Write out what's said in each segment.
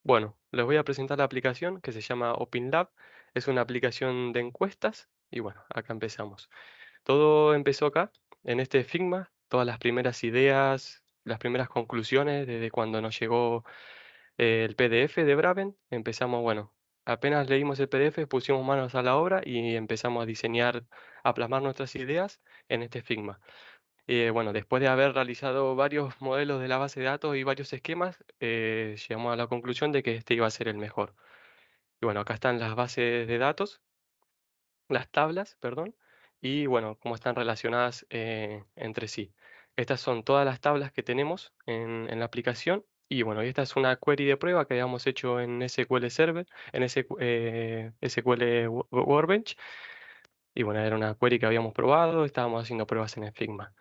Bueno, les voy a presentar la aplicación que se llama OpinLab. Es una aplicación de encuestas y bueno, acá empezamos. Todo empezó acá, en este Figma, todas las primeras ideas, las primeras conclusiones desde cuando nos llegó el PDF de Braven. Empezamos, bueno, apenas leímos el PDF, pusimos manos a la obra y empezamos a diseñar, a plasmar nuestras ideas en este Figma. Bueno, después de haber realizado varios modelos de la base de datos y varios esquemas, llegamos a la conclusión de que este iba a ser el mejor. Y bueno, acá están las bases de datos, las tablas, perdón, y bueno, cómo están relacionadas entre sí. Estas son todas las tablas que tenemos en la aplicación. Y bueno, y esta es una query de prueba que habíamos hecho en SQL Server, en SQL Workbench. Y bueno, era una query que habíamos probado, estábamos haciendo pruebas en el Figma.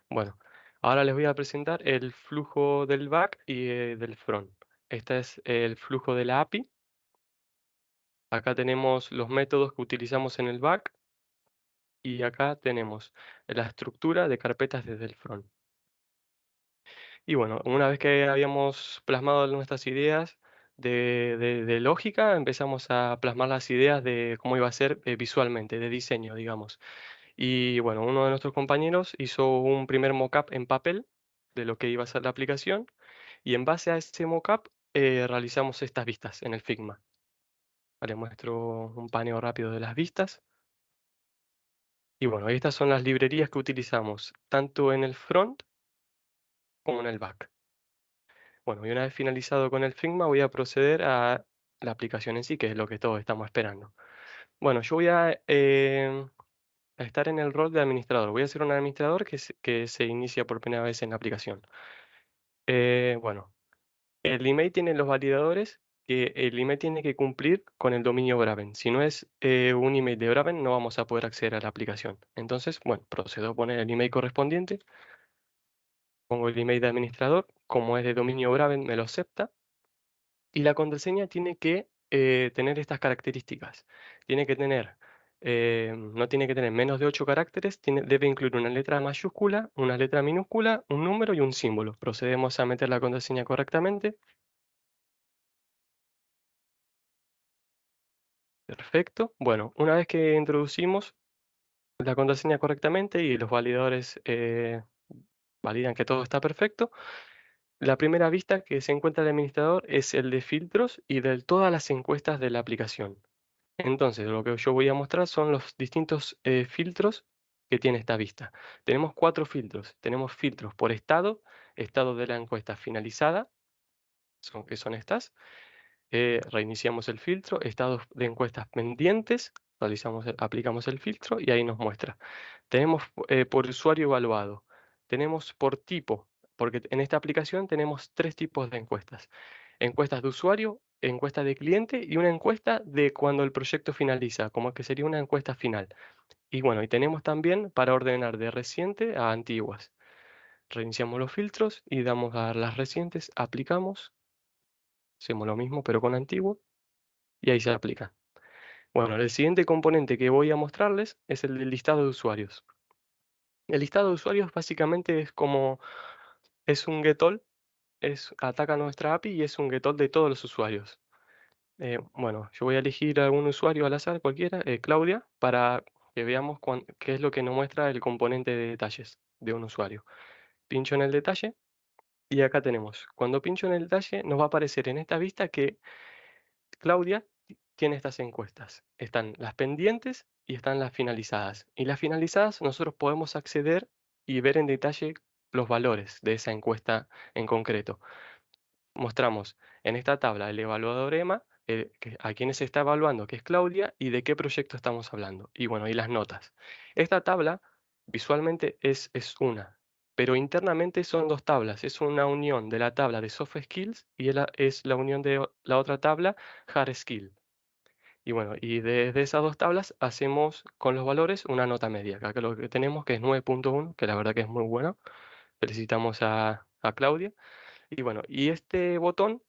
Bueno, ahora les voy a presentar el flujo del back y del front. Este es el flujo de la API. Acá tenemos los métodos que utilizamos en el back y acá tenemos la estructura de carpetas desde el front. Y bueno, una vez que habíamos plasmado nuestras ideas de lógica, empezamos a plasmar las ideas de cómo iba a ser visualmente, de diseño, digamos. Y bueno, uno de nuestros compañeros hizo un primer mockup en papel de lo que iba a ser la aplicación y en base a ese mockup realizamos estas vistas en el Figma. Les muestro un paneo rápido de las vistas. Y bueno, estas son las librerías que utilizamos tanto en el front como en el back. Bueno, y una vez finalizado con el Figma voy a proceder a la aplicación en sí, que es lo que todos estamos esperando. Bueno, yo voy a estar en el rol de administrador. Voy a ser un administrador que se inicia por primera vez en la aplicación. Bueno, el email tiene los validadores que el email tiene que cumplir con el dominio Braven. Si no es un email de Braven, no vamos a poder acceder a la aplicación. Entonces, bueno, procedo a poner el email correspondiente. Pongo el email de administrador. Como es de dominio Braven, me lo acepta. Y la contraseña tiene que tener estas características. Tiene que tener, no tiene que tener menos de 8 caracteres, debe incluir una letra mayúscula, una letra minúscula, un número y un símbolo. Procedemos a meter la contraseña correctamente. Perfecto. Bueno, una vez que introducimos la contraseña correctamente y los validadores validan que todo está perfecto, la primera vista que se encuentra el administrador es el de filtros y de todas las encuestas de la aplicación. Entonces, lo que yo voy a mostrar son los distintos filtros que tiene esta vista. Tenemos 4 filtros. Tenemos filtros por estado, estado de la encuesta finalizada, que son estas. Reiniciamos el filtro, estados de encuestas pendientes, aplicamos el filtro y ahí nos muestra. Tenemos por usuario evaluado, tenemos por tipo, porque en esta aplicación tenemos 3 tipos de encuestas. Encuestas de usuario, encuesta de cliente y una encuesta de cuando el proyecto finaliza, como que sería una encuesta final. Y bueno, y tenemos también para ordenar de reciente a antiguas. Reiniciamos los filtros y damos a las recientes, aplicamos, hacemos lo mismo pero con antiguo y ahí se aplica. Bueno, el siguiente componente que voy a mostrarles es el del listado de usuarios. El listado de usuarios básicamente es un getol, ataca nuestra API y es un getol de todos los usuarios. Bueno, yo voy a elegir algún usuario al azar, cualquiera, Claudia, para que veamos qué es lo que nos muestra el componente de detalles de un usuario. Pincho en el detalle y acá tenemos. Cuando pincho en el detalle nos va a aparecer en esta vista que Claudia tiene estas encuestas. Están las pendientes y están las finalizadas. Y las finalizadas nosotros podemos acceder y ver en detalle los valores de esa encuesta en concreto. Mostramos en esta tabla el evaluador EMA, a quién se está evaluando, que es Claudia, y de qué proyecto estamos hablando. Y bueno, y las notas. Esta tabla visualmente es una, pero internamente son 2 tablas. Es una unión de la tabla de Soft Skills y es la unión de la otra tabla, Hard Skill. Y bueno, y desde esas 2 tablas hacemos con los valores una nota media. Acá lo que tenemos que es 9.1, que la verdad que es muy bueno. Felicitamos a Claudia. Y bueno, y este botón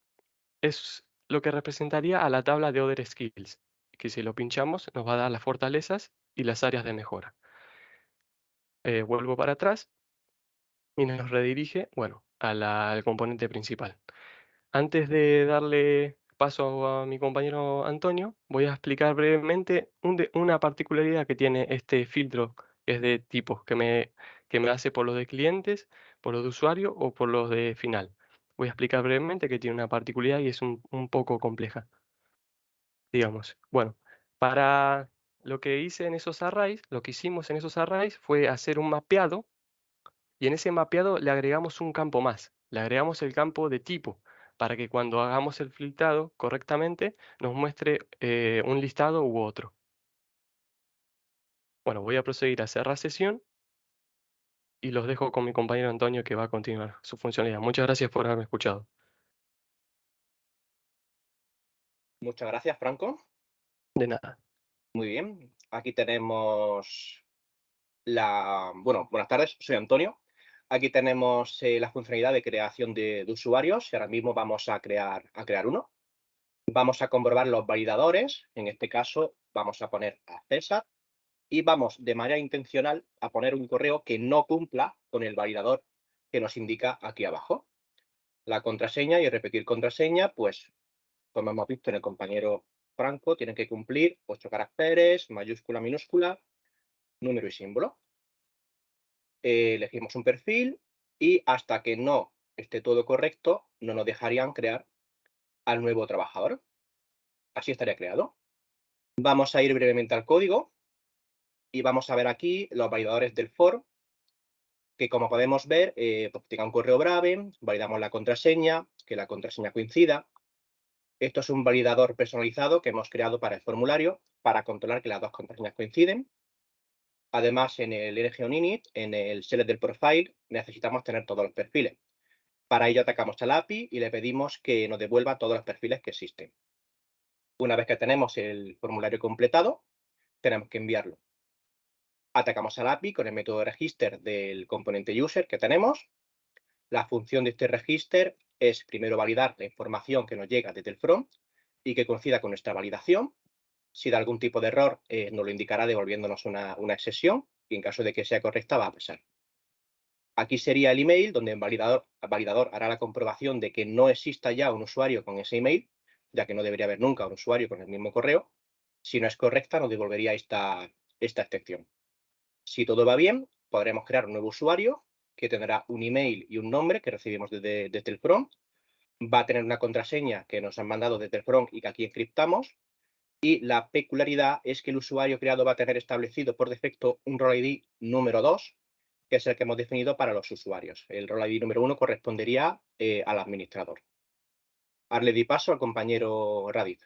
es lo que representaría a la tabla de Other Skills, que si lo pinchamos nos va a dar las fortalezas y las áreas de mejora. Vuelvo para atrás y nos redirige, bueno, al componente principal. Antes de darle paso a mi compañero Antonio, voy a explicar brevemente una particularidad que tiene este filtro, que es de tipos, que me hace por los de clientes, por los de usuario o por los de final. Voy a explicar brevemente que tiene una particularidad y es un poco compleja, digamos. Bueno, para lo que hice en esos arrays, lo que hicimos en esos arrays fue hacer un mapeado y en ese mapeado le agregamos un campo más, le agregamos el campo de tipo, para que cuando hagamos el filtrado correctamente nos muestre un listado u otro. Bueno, voy a proseguir a cerrar sesión y los dejo con mi compañero Antonio que va a continuar su funcionalidad. Muchas gracias por haberme escuchado. Muchas gracias, Franco. De nada. Muy bien. Aquí tenemos bueno, buenas tardes, soy Antonio. Aquí tenemos la funcionalidad de creación de usuarios y ahora mismo vamos a crear uno. Vamos a comprobar los validadores. En este caso, vamos a poner a César y vamos de manera intencional a poner un correo que no cumpla con el validador que nos indica aquí abajo. La contraseña y repetir contraseña, pues como hemos visto en el compañero Franco, tienen que cumplir 8 caracteres, mayúscula, minúscula, número y símbolo. Elegimos un perfil y hasta que no esté todo correcto, no nos dejarían crear al nuevo trabajador. Así estaría creado. Vamos a ir brevemente al código y vamos a ver aquí los validadores del for, que como podemos ver, pues tenga un correo Brave, validamos la contraseña, que la contraseña coincida. Esto es un validador personalizado que hemos creado para el formulario para controlar que las dos contraseñas coinciden. Además, en el NGON init, en el select del profile, necesitamos tener todos los perfiles. Para ello atacamos al API y le pedimos que nos devuelva todos los perfiles que existen. Una vez que tenemos el formulario completado, tenemos que enviarlo. Atacamos al API con el método register del componente user que tenemos. La función de este register es primero validar la información que nos llega desde el front y que coincida con nuestra validación. Si da algún tipo de error, nos lo indicará devolviéndonos una excepción y en caso de que sea correcta va a pasar. Aquí sería el email donde el validador hará la comprobación de que no exista ya un usuario con ese email, ya que no debería haber nunca un usuario con el mismo correo. Si no es correcta, nos devolvería esta excepción. Si todo va bien, podremos crear un nuevo usuario que tendrá un email y un nombre que recibimos desde el front. Va a tener una contraseña que nos han mandado desde el front y que aquí encriptamos. Y la peculiaridad es que el usuario creado va a tener establecido por defecto un rol ID número 2, que es el que hemos definido para los usuarios. El rol ID número 1 correspondería al administrador. Ahora le di paso al compañero Radit.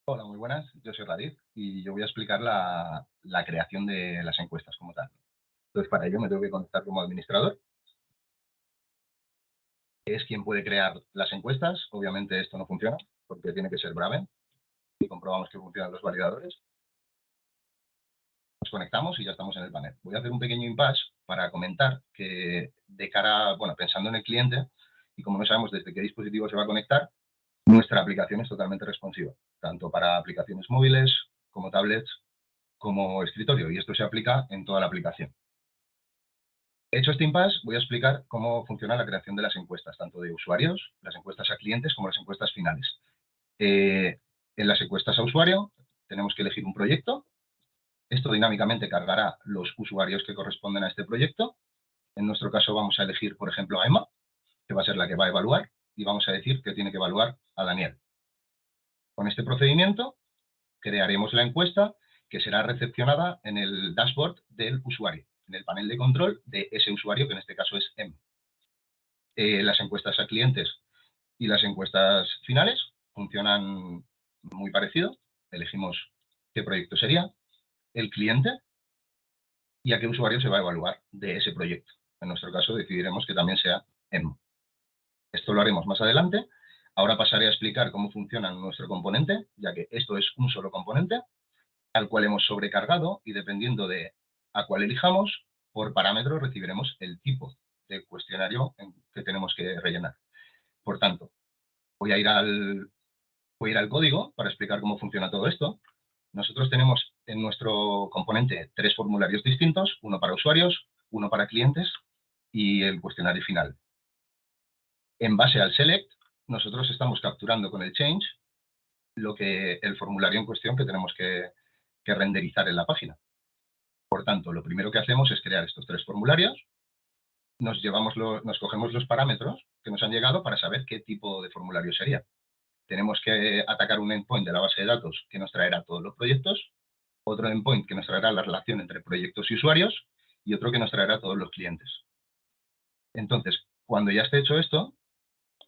Hola, muy buenas. Yo soy Radit y yo voy a explicar la creación de las encuestas como tal. Entonces, para ello me tengo que conectar como administrador, que es quien puede crear las encuestas. Obviamente esto no funciona porque tiene que ser Brave y comprobamos que funcionan los validadores. Nos conectamos y ya estamos en el panel. Voy a hacer un pequeño impasse para comentar que de cara, bueno, pensando en el cliente y como no sabemos desde qué dispositivo se va a conectar, nuestra aplicación es totalmente responsiva, tanto para aplicaciones móviles como tablets, como escritorio, y esto se aplica en toda la aplicación. Hecho este impasse, voy a explicar cómo funciona la creación de las encuestas, tanto de usuarios, las encuestas a clientes, como las encuestas finales. En las encuestas a usuario tenemos que elegir un proyecto. Esto dinámicamente cargará los usuarios que corresponden a este proyecto. En nuestro caso vamos a elegir, por ejemplo, a Emma, que va a ser la que va a evaluar, y vamos a decir que tiene que evaluar a Daniel. Con este procedimiento crearemos la encuesta que será recepcionada en el dashboard del usuario, en el panel de control de ese usuario, que en este caso es M. Las encuestas a clientes y las encuestas finales funcionan muy parecido. Elegimos qué proyecto sería, el cliente y a qué usuario se va a evaluar de ese proyecto. En nuestro caso decidiremos que también sea M. Esto lo haremos más adelante. Ahora pasaré a explicar cómo funciona nuestro componente, ya que esto es un solo componente al cual hemos sobrecargado y dependiendo de a cuál elijamos, por parámetro recibiremos el tipo de cuestionario que tenemos que rellenar. Por tanto, voy a ir al código para explicar cómo funciona todo esto. Nosotros tenemos en nuestro componente 3 formularios distintos, uno para usuarios, uno para clientes y el cuestionario final. En base al select, nosotros estamos capturando con el change el formulario en cuestión que tenemos que renderizar en la página. Por tanto, lo primero que hacemos es crear estos 3 formularios, nos cogemos los parámetros que nos han llegado para saber qué tipo de formulario sería. Tenemos que atacar un endpoint de la base de datos que nos traerá todos los proyectos, otro endpoint que nos traerá la relación entre proyectos y usuarios y otro que nos traerá todos los clientes. Entonces, cuando ya esté hecho esto,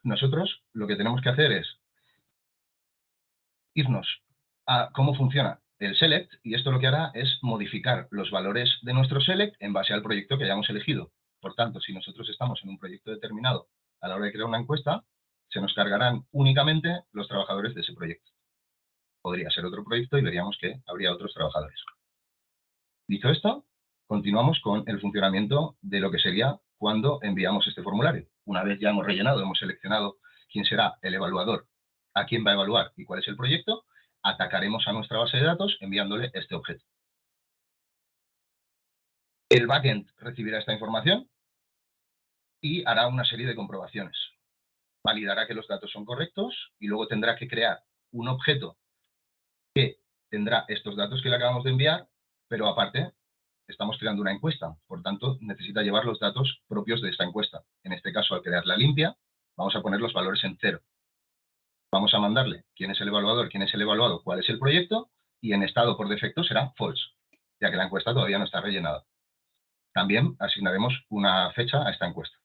nosotros lo que tenemos que hacer es irnos a cómo funciona el select, y esto lo que hará es modificar los valores de nuestro select en base al proyecto que hayamos elegido. Por tanto, si nosotros estamos en un proyecto determinado a la hora de crear una encuesta, se nos cargarán únicamente los trabajadores de ese proyecto. Podría ser otro proyecto y veríamos que habría otros trabajadores. Dicho esto, continuamos con el funcionamiento de lo que sería cuando enviamos este formulario. Una vez ya hemos rellenado, hemos seleccionado quién será el evaluador, a quién va a evaluar y cuál es el proyecto, atacaremos a nuestra base de datos enviándole este objeto. El backend recibirá esta información y hará una serie de comprobaciones. Validará que los datos son correctos y luego tendrá que crear un objeto que tendrá estos datos que le acabamos de enviar, pero aparte estamos creando una encuesta, por tanto necesita llevar los datos propios de esta encuesta. En este caso, al crearla limpia, vamos a poner los valores en 0. Vamos a mandarle quién es el evaluador, quién es el evaluado, cuál es el proyecto, y en estado por defecto será false, ya que la encuesta todavía no está rellenada. También asignaremos una fecha a esta encuesta.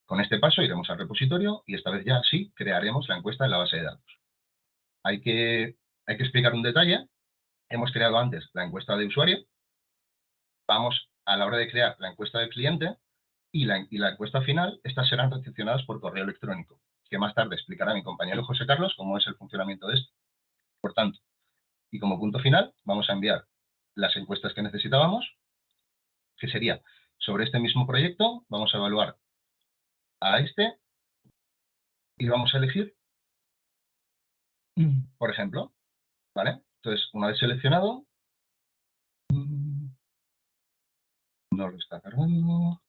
Con este paso iremos al repositorio y esta vez ya sí crearemos la encuesta en la base de datos. Hay que explicar un detalle. Hemos creado antes la encuesta de usuario. Vamos a la hora de crear la encuesta del cliente y la encuesta final, estas serán recepcionadas por correo electrónico, que más tarde explicará mi compañero José Carlos cómo es el funcionamiento de esto. Por tanto, y como punto final, vamos a enviar las encuestas que necesitábamos, que sería sobre este mismo proyecto, vamos a evaluar a este y vamos a elegir, por ejemplo, ¿vale? Entonces, una vez seleccionado, no lo está cargando,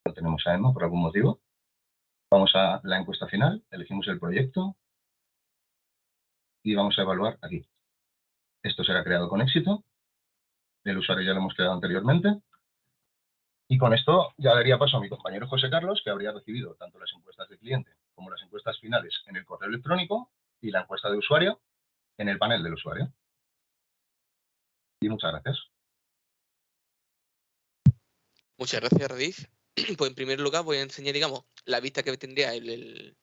no tenemos a Emma por algún motivo. Vamos a la encuesta final, elegimos el proyecto y vamos a evaluar aquí. Esto será creado con éxito. El usuario ya lo hemos creado anteriormente. Y con esto ya daría paso a mi compañero José Carlos, que habría recibido tanto las encuestas de cliente como las encuestas finales en el correo electrónico y la encuesta de usuario en el panel del usuario. Y muchas gracias. Muchas gracias, Radif. Pues en primer lugar voy a enseñar, digamos, la vista que tendría el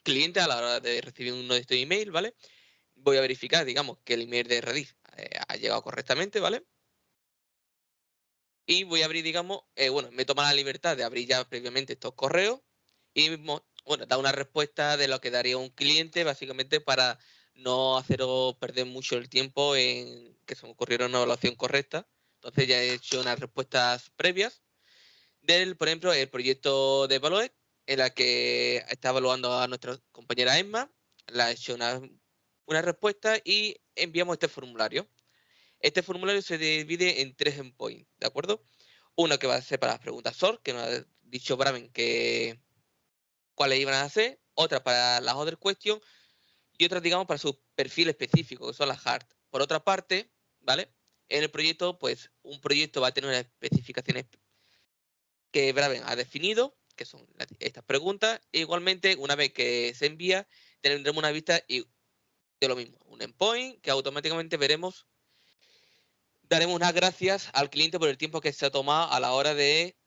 cliente a la hora de recibir uno de estos emails, ¿vale? Voy a verificar, digamos, que el email de Radif ha llegado correctamente, ¿vale? Y voy a abrir, digamos, bueno, me toma la libertad de abrir ya previamente estos correos y, bueno, da una respuesta de lo que daría un cliente, básicamente para no haceros perder mucho el tiempo en que se me ocurriera una evaluación correcta. Entonces ya he hecho unas respuestas previas del, por ejemplo, el proyecto de Evaluate, en la que está evaluando a nuestra compañera Emma. Le ha hecho una respuesta y enviamos este formulario. Este formulario se divide en 3 endpoints, ¿de acuerdo? Uno que va a ser para las preguntas SOR, que nos ha dicho Braven que cuáles iban a ser, otra para las other questions y otra, digamos, para su perfil específico, que son las hard. Por otra parte, ¿vale? En el proyecto, pues, un proyecto va a tener unas especificaciones que Braven ha definido, que son estas preguntas, e igualmente, una vez que se envía, tendremos una vista de lo mismo, un endpoint que automáticamente veremos. Daremos unas gracias al cliente por el tiempo que se ha tomado a la hora de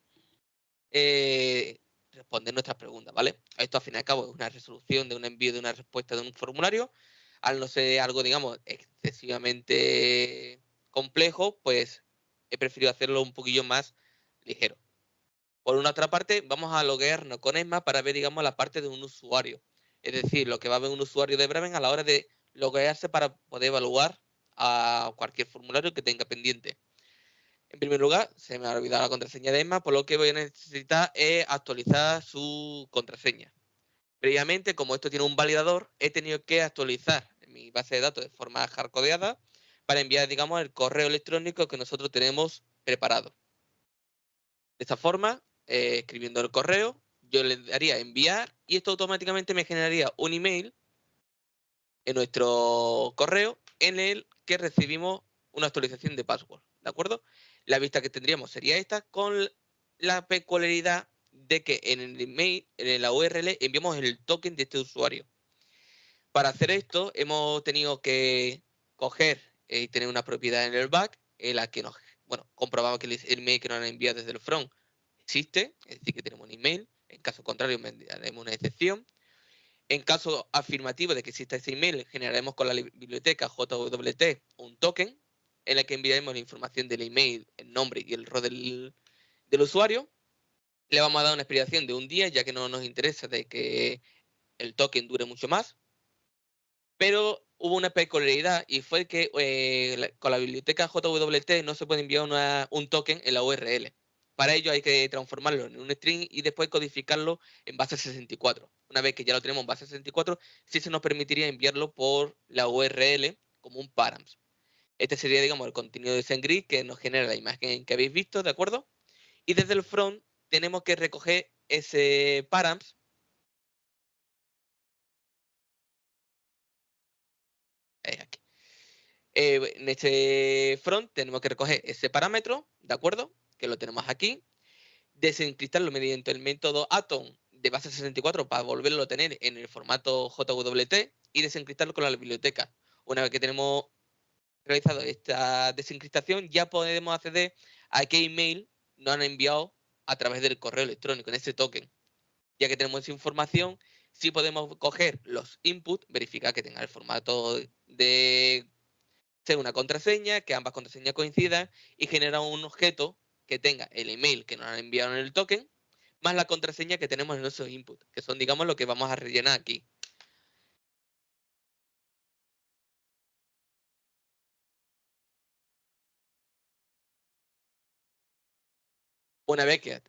responder nuestras preguntas, ¿vale? Esto, al fin y al cabo, es una resolución de un envío de una respuesta de un formulario. Al no ser algo, digamos, excesivamente complejo, pues he preferido hacerlo un poquillo más ligero. Por una otra parte, vamos a loguearnos con Emma para ver, digamos, la parte de un usuario. Es decir, lo que va a ver un usuario de Braven a la hora de loguearse para poder evaluar a cualquier formulario que tenga pendiente. En primer lugar, se me ha olvidado la contraseña de Emma, por lo que voy a necesitar es actualizar su contraseña. Previamente, como esto tiene un validador, he tenido que actualizar mi base de datos de forma hardcodeada para enviar, digamos, el correo electrónico que nosotros tenemos preparado. De esta forma, escribiendo el correo, yo le daría enviar y esto automáticamente me generaría un email en nuestro correo en el que recibimos una actualización de password, ¿de acuerdo? La vista que tendríamos sería esta con la peculiaridad de que en el email, en la URL, enviamos el token de este usuario. Para hacer esto hemos tenido que coger y tener una propiedad en el back en la que nos, bueno, comprobamos que el email que nos han enviado desde el front existe, es decir, que tenemos un email. En caso contrario, haremos una excepción. En caso afirmativo de que exista ese email, generaremos con la biblioteca JWT un token en el que enviaremos la información del email, el nombre y el rol del usuario. Le vamos a dar una expiración de un día, ya que no nos interesa de que el token dure mucho más. Pero hubo una peculiaridad y fue que con la biblioteca JWT no se puede enviar un token en la URL. Para ello hay que transformarlo en un string y después codificarlo en base 64. Una vez que ya lo tenemos en base 64, sí se nos permitiría enviarlo por la URL como un params. Este sería, digamos, el contenido de SendGrid que nos genera la imagen que habéis visto, ¿de acuerdo? Y desde el front tenemos que recoger ese params. Aquí. En este front tenemos que recoger ese parámetro, ¿de acuerdo? Que lo tenemos aquí. Desencriptarlo mediante el método atom de base 64 para volverlo a tener en el formato JWT y desencriptarlo con la biblioteca. Una vez que tenemos realizado esta desencriptación, ya podemos acceder a qué email nos han enviado a través del correo electrónico en ese token. Ya que tenemos esa información, sí podemos coger los inputs, verificar que tenga el formato de ser una contraseña, que ambas contraseñas coincidan y generar un objeto que tenga el email que nos han enviado en el token, más la contraseña que tenemos en nuestros inputs, que son, digamos, lo que vamos a rellenar aquí. Una vez que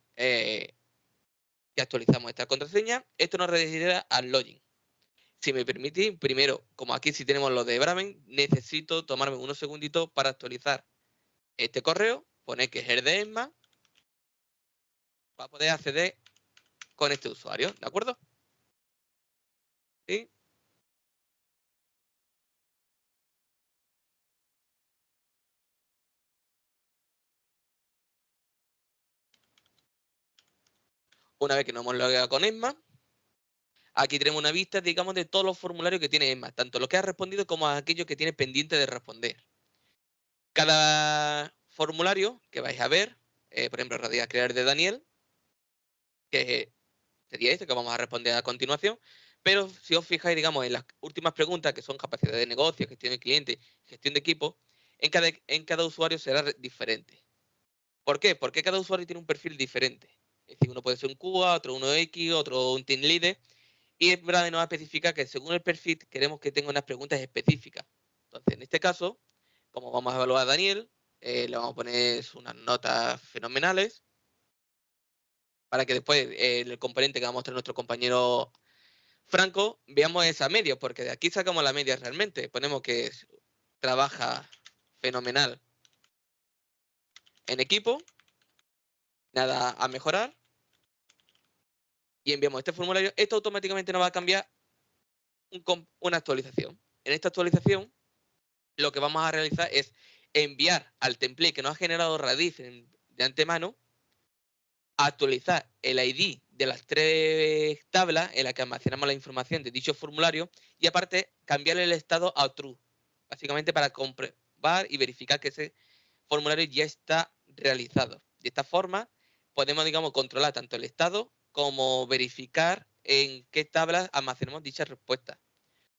actualizamos esta contraseña, esto nos redirigirá al login. Si me permitís, primero, como aquí sí tenemos lo de Bramen, necesito tomarme unos segunditos para actualizar este correo, poner que es el de ESMA, para poder acceder con este usuario, ¿de acuerdo? ¿Sí? Una vez que nos hemos logueado con ESMA, aquí tenemos una vista, digamos, de todos los formularios que tiene ESMA, tanto los que ha respondido como aquellos que tiene pendiente de responder. Cada formulario que vais a ver, por ejemplo, Radial Crear de Daniel, que sería este que vamos a responder a continuación, pero si os fijáis, digamos, en las últimas preguntas, que son capacidad de negocio, gestión de cliente, gestión de equipo, en cada usuario será diferente. ¿Por qué? Porque cada usuario tiene un perfil diferente. Es decir, uno puede ser un QA, otro 1X, otro un team leader, y es verdad nos especifica que según el perfil queremos que tenga unas preguntas específicas. Entonces, en este caso, como vamos a evaluar a Daniel, le vamos a poner unas notas fenomenales para que después el componente que va a mostrar nuestro compañero Franco veamos esa media, porque de aquí sacamos la media realmente. Ponemos que trabaja fenomenal en equipo, nada a mejorar, y enviamos este formulario. Esto automáticamente nos va a cambiar una actualización. En esta actualización, lo que vamos a realizar es enviar al template que nos ha generado Radif de antemano, actualizar el ID de las 3 tablas en las que almacenamos la información de dicho formulario y aparte cambiarle el estado a true, básicamente para comprobar y verificar que ese formulario ya está realizado. De esta forma podemos, digamos, controlar tanto el estado como verificar en qué tablas almacenamos dichas respuestas.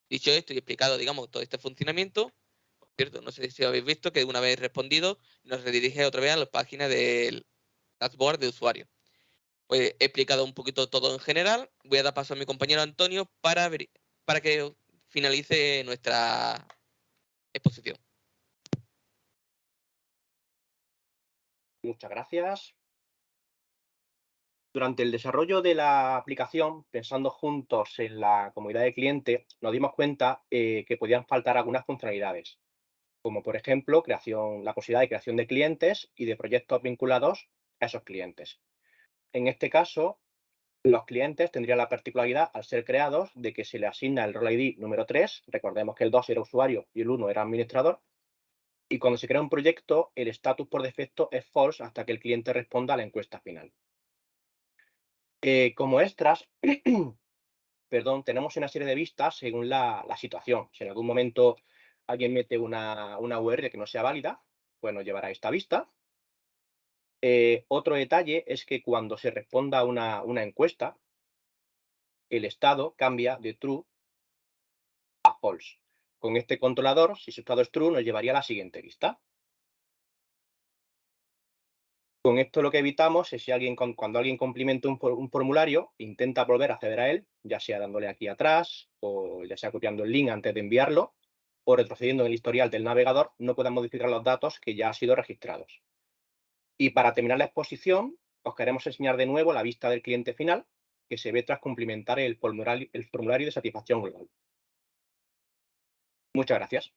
Dicho esto y explicado, digamos, todo este funcionamiento, por cierto, no sé si habéis visto que una vez respondido nos redirige otra vez a la página del dashboard de usuario. Pues he explicado un poquito todo en general. Voy a dar paso a mi compañero Antonio para que finalice nuestra exposición. Muchas gracias. Durante el desarrollo de la aplicación, pensando juntos en la comunidad de cliente, nos dimos cuenta que podían faltar algunas funcionalidades, como por ejemplo la posibilidad de creación de clientes y de proyectos vinculados a esos clientes. En este caso, Los clientes tendrían la particularidad, al ser creados, de que se le asigna el rol ID número 3, recordemos que el 2 era usuario y el 1 era administrador, y cuando se crea un proyecto, el estatus por defecto es false hasta que el cliente responda a la encuesta final. Como extras, perdón, tenemos una serie de vistas según la situación. Si en algún momento alguien mete una URL que no sea válida, pues nos llevará a esta vista. Otro detalle es que cuando se responda a una encuesta, el estado cambia de true a false. Con este controlador, si su estado es true, nos llevaría a la siguiente vista. Con esto lo que evitamos es si cuando alguien complementa un formulario, intenta volver a acceder a él, ya sea dándole aquí atrás, o ya sea copiando el link antes de enviarlo, o retrocediendo en el historial del navegador, no puedan modificar los datos que ya han sido registrados. Y para terminar la exposición, os queremos enseñar de nuevo la vista del cliente final, que se ve tras cumplimentar el formulario de satisfacción global. Muchas gracias.